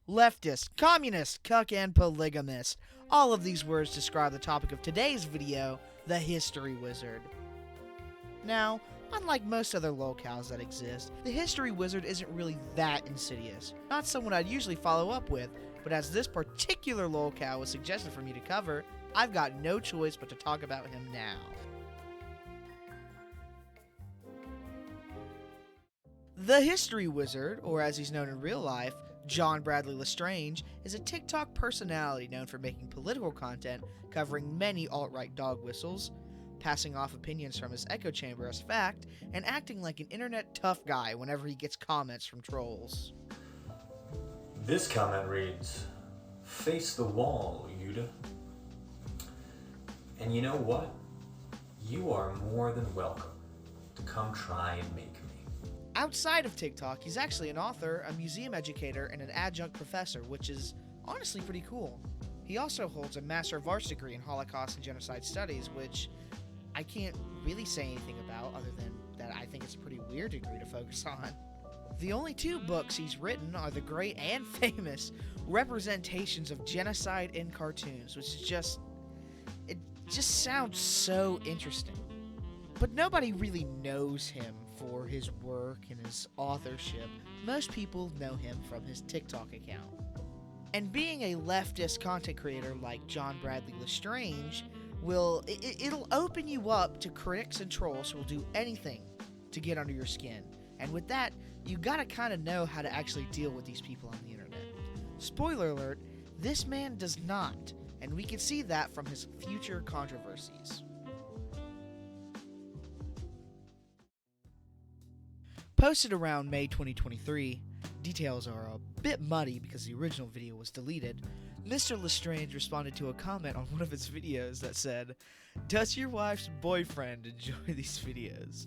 leftist, communist, cuck, and polygamist. All of these words describe the topic of today's video, the History Wizard. Now, unlike most other lolcows that exist, the History Wizard isn't really that insidious. Not someone I'd usually follow up with, but as this particular lolcow was suggested for me to cover, I've got no choice but to talk about him now. The History Wizard, or as he's known in real life, John Bradley Lestrange, is a TikTok personality known for making political content covering many alt-right dog whistles, passing off opinions from his echo chamber as fact, and acting like an internet tough guy whenever he gets comments from trolls. This comment reads, "Face the wall, Yuda." And you know what? You are more than welcome to come try and make me. Outside of TikTok, he's actually an author, a museum educator, and an adjunct professor, which is honestly pretty cool. He also holds a Master of Arts degree in Holocaust and Genocide Studies, which I can't really say anything about other than that I think it's a pretty weird degree to focus on. The only two books he's written are the great and famous representations of genocide in cartoons, which is just sounds so interesting. But nobody really knows him for his work and his authorship. Most people know him from his TikTok account. And being a leftist content creator like John Bradley Lestrange it'll open you up to critics and trolls who will do anything to get under your skin. And with that, you gotta kinda know how to actually deal with these people on the internet. Spoiler alert, this man does not, and we can see that from his future controversies. Posted around May 2023, details are a bit muddy because the original video was deleted. Mr. Lestrange responded to a comment on one of his videos that said, "Does your wife's boyfriend enjoy these videos?"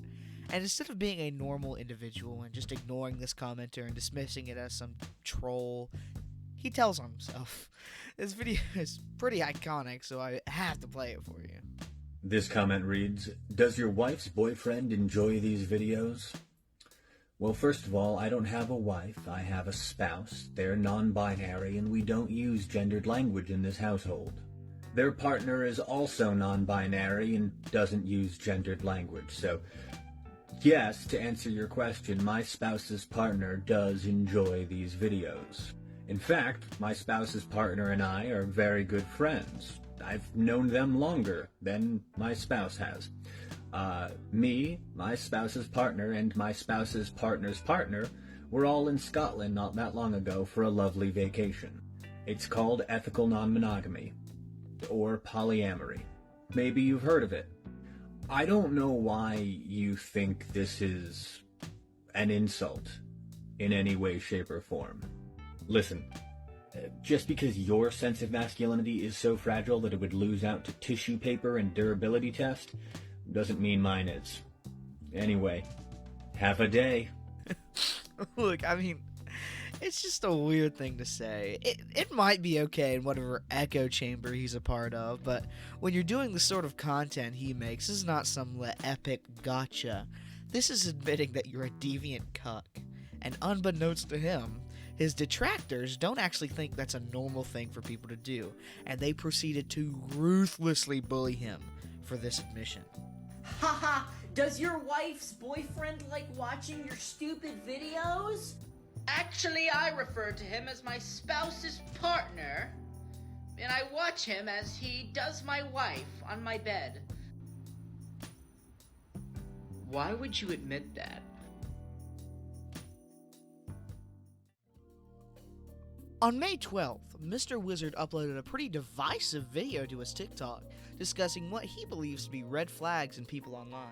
And instead of being a normal individual and just ignoring this commenter and dismissing it as some troll, he tells on himself. This video is pretty iconic, so I have to play it for you. This comment reads, "Does your wife's boyfriend enjoy these videos?" Well, first of all, I don't have a wife, I have a spouse. They're non-binary and we don't use gendered language in this household. Their partner is also non-binary and doesn't use gendered language, so yes, to answer your question, my spouse's partner does enjoy these videos. In fact, my spouse's partner and I are very good friends. I've known them longer than my spouse has. Me, my spouse's partner, and my spouse's partner's partner were all in Scotland not that long ago for a lovely vacation. It's called ethical non-monogamy, or polyamory. Maybe you've heard of it. I don't know why you think this is an insult in any way, shape, or form. Listen, just because your sense of masculinity is so fragile that it would lose out to tissue paper and durability test doesn't mean mine is. Anyway, have a day. Look, I mean, it's just a weird thing to say. It might be okay in whatever echo chamber he's a part of, but when you're doing the sort of content he makes, this is not some epic gotcha. This is admitting that you're a deviant cuck. And unbeknownst to him, his detractors don't actually think that's a normal thing for people to do, and they proceeded to ruthlessly bully him for this admission. Haha, does your wife's boyfriend like watching your stupid videos? Actually, I refer to him as my spouse's partner, and I watch him as he does my wife on my bed. Why would you admit that? On May 12th, Mr. Wizard uploaded a pretty divisive video to his TikTok discussing what he believes to be red flags in people online.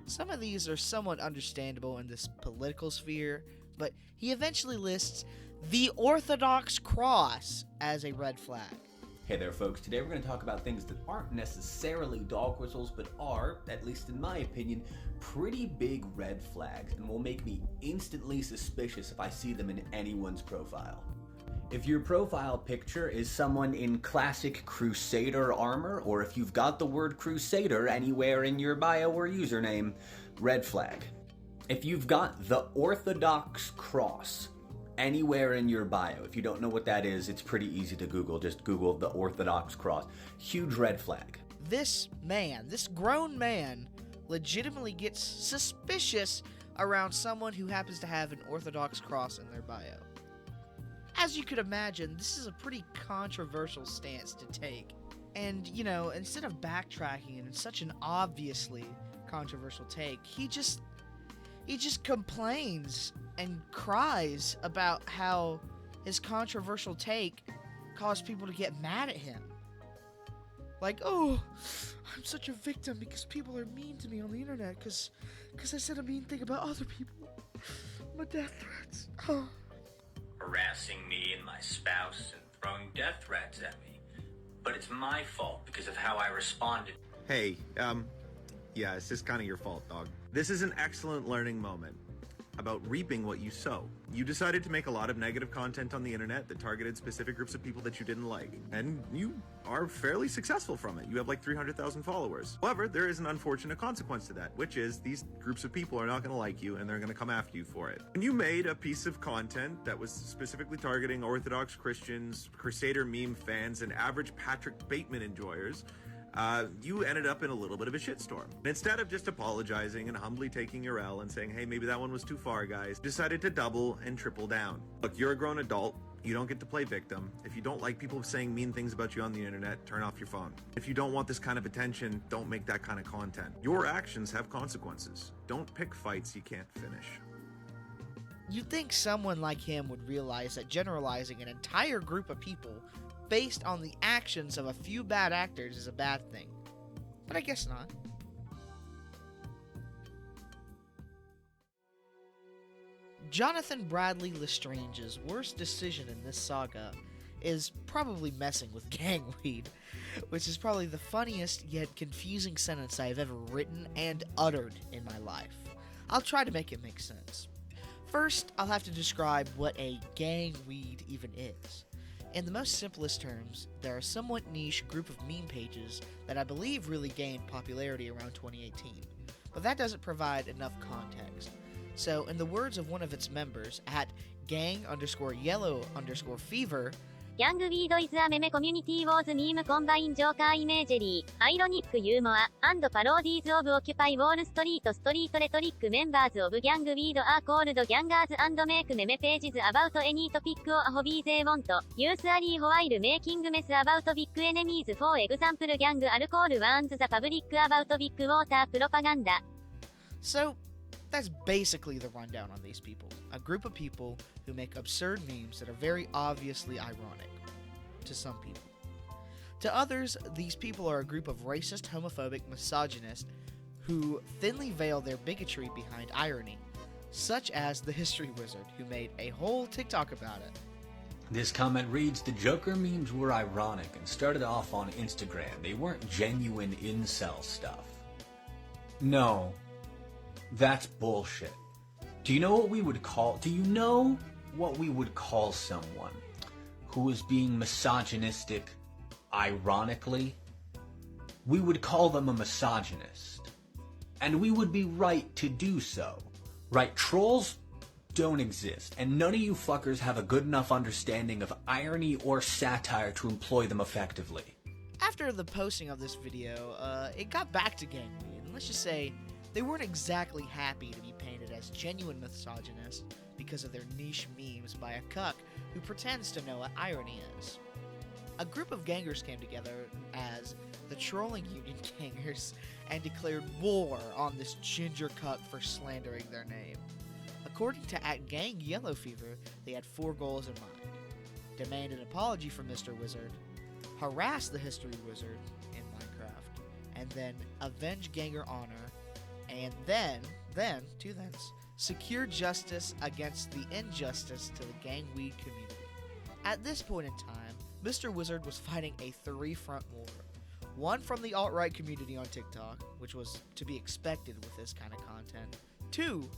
Some of these are somewhat understandable in this political sphere, but he eventually lists the Orthodox cross as a red flag. Hey there folks, today we're going to talk about things that aren't necessarily dog whistles, but are, at least in my opinion, pretty big red flags and will make me instantly suspicious if I see them in anyone's profile. If your profile picture is someone in classic Crusader armor, or if you've got the word Crusader anywhere in your bio or username, red flag. If you've got the Orthodox cross anywhere in your bio. If you don't know what that is, it's pretty easy to Google. Just Google the Orthodox cross. Huge red flag. This man, this grown man, legitimately gets suspicious around someone who happens to have an Orthodox cross in their bio. As you could imagine, this is a pretty controversial stance to take. And, you know, instead of backtracking in such an obviously controversial take, he just complains and cries about how his controversial take caused people to get mad at him. Like, oh, I'm such a victim because people are mean to me on the internet because I said a mean thing about other people. My death threats. Oh. Harassing me and my spouse and throwing death threats at me. But it's my fault because of how I responded. Hey, yeah, it's just kind of your fault, dog. This is an excellent learning moment about reaping what you sow. You decided to make a lot of negative content on the internet that targeted specific groups of people that you didn't like, and you are fairly successful from it. You have like 300,000 followers. However, there is an unfortunate consequence to that, which is these groups of people are not going to like you and they're going to come after you for it. And you made a piece of content that was specifically targeting Orthodox Christians, Crusader meme fans, and average Patrick Bateman enjoyers. You ended up in a little bit of a shitstorm. Instead of just apologizing and humbly taking your L and saying, hey, maybe that one was too far, guys, decided to double and triple down. Look, you're a grown adult. You don't get to play victim. If you don't like people saying mean things about you on the internet, turn off your phone. If you don't want this kind of attention, don't make that kind of content. Your actions have consequences. Don't pick fights you can't finish. You'd think someone like him would realize that generalizing an entire group of people based on the actions of a few bad actors is a bad thing. But I guess not. Jonathan Bradley Lestrange's worst decision in this saga is probably messing with gangweed, which is probably the funniest yet confusing sentence I have ever written and uttered in my life. I'll try to make it make sense. First, I'll have to describe what a gangweed even is. In the most simplest terms, they're a somewhat niche group of meme pages that I believe really gained popularity around 2018, but that doesn't provide enough context. So, in the words of one of its members, at gang_yellow_fever, ギャングウィードイズアメメコミュニティウォーズミームコンバインジョーカーイメージェリー、アイロニックユーモア、アンドパローディーズオブオキュパイウォールストリートストリートレトリックメンバーズオブギャングウィードアーコールドギャンガーズアンドメイクメメページズアバウトエニートピックオアホビーゼーウォント、ユースアリーホワイルメイキングメスアバウトビッグエネミーズフォーエグザンプルギャングアルコールワーンズザパブリックアバウトビッグウォータープロパガンダ。So, that's basically the rundown on these people. A group of people who make absurd memes that are very obviously ironic. To some people. To others, these people are a group of racist, homophobic, misogynists who thinly veil their bigotry behind irony, such as the History Wizard, who made a whole TikTok about it. This comment reads, the Joker memes were ironic and started off on Instagram. They weren't genuine incel stuff. No. That's bullshit. Do you know what we would call someone who is being misogynistic ironically? We would call them a misogynist. And we would be right to do so. Right? Trolls don't exist, and none of you fuckers have a good enough understanding of irony or satire to employ them effectively. After the posting of this video, it got back to gangweed, and let's just say they weren't exactly happy to be painted as genuine misogynists because of their niche memes by a cuck who pretends to know what irony is. A group of gangers came together as the Trolling Union Gangers and declared war on this ginger cuck for slandering their name. According to @GangYellowFever, they had 4 goals in mind: demand an apology from Mr. Wizard, harass the History Wizard in Minecraft, and then avenge ganger honor, and then, secure justice against the injustice to the gangweed community. At this point in time, Mr. Wizard was fighting a 3-front war. One from the alt-right community on TikTok, which was to be expected with this kind of content. 2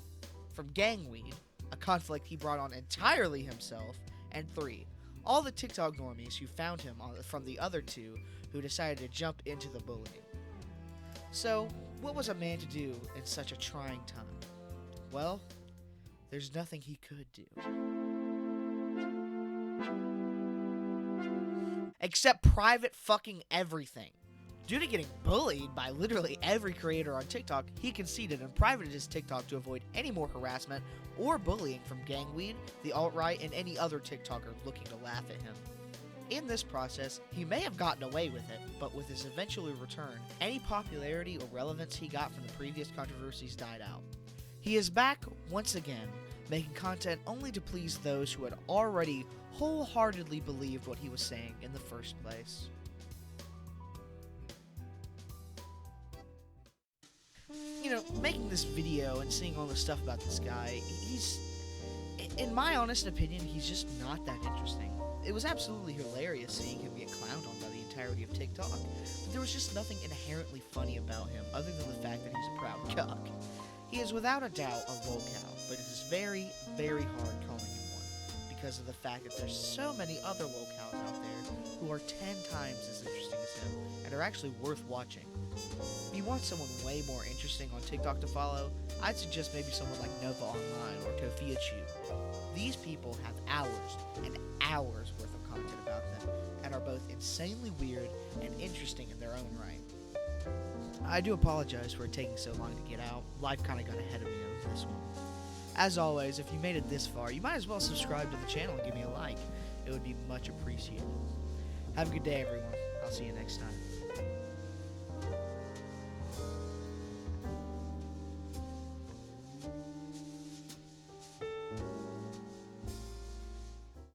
from gangweed, a conflict he brought on entirely himself. And 3, all the TikTok normies who found him from the other 2 who decided to jump into the bullying. So, what was a man to do in such a trying time? Well, there's nothing he could do. except private fucking everything. Due to getting bullied by literally every creator on TikTok, he conceded and privated his TikTok to avoid any more harassment or bullying from Gangweed, the alt-right, and any other TikToker looking to laugh at him. In this process, he may have gotten away with it, but with his eventual return, any popularity or relevance he got from the previous controversies died out. He is back once again, making content only to please those who had already wholeheartedly believed what he was saying in the first place. You know, making this video and seeing all this stuff about this guy, he's, in my honest opinion, he's just not that interesting. It was absolutely hilarious seeing him get clowned on by the entirety of TikTok, but there was just nothing inherently funny about him other than the fact that he's a proud cuck. He is without a doubt a lolcow, but it is very, very hard calling him one, because of the fact that there's so many other lolcows out there who are 10 times as interesting as him, and are actually worth watching. If you want someone way more interesting on TikTok to follow, I'd suggest maybe someone like Nova Online or Tofiachu. These people have hours and hours worth of content about them, and are both insanely weird and interesting in their own right. I do apologize for it taking so long to get out. Life kind of got ahead of me on this one. As always, if you made it this far, you might as well subscribe to the channel and give me a like. It would be much appreciated. Have a good day, everyone. I'll see you next time.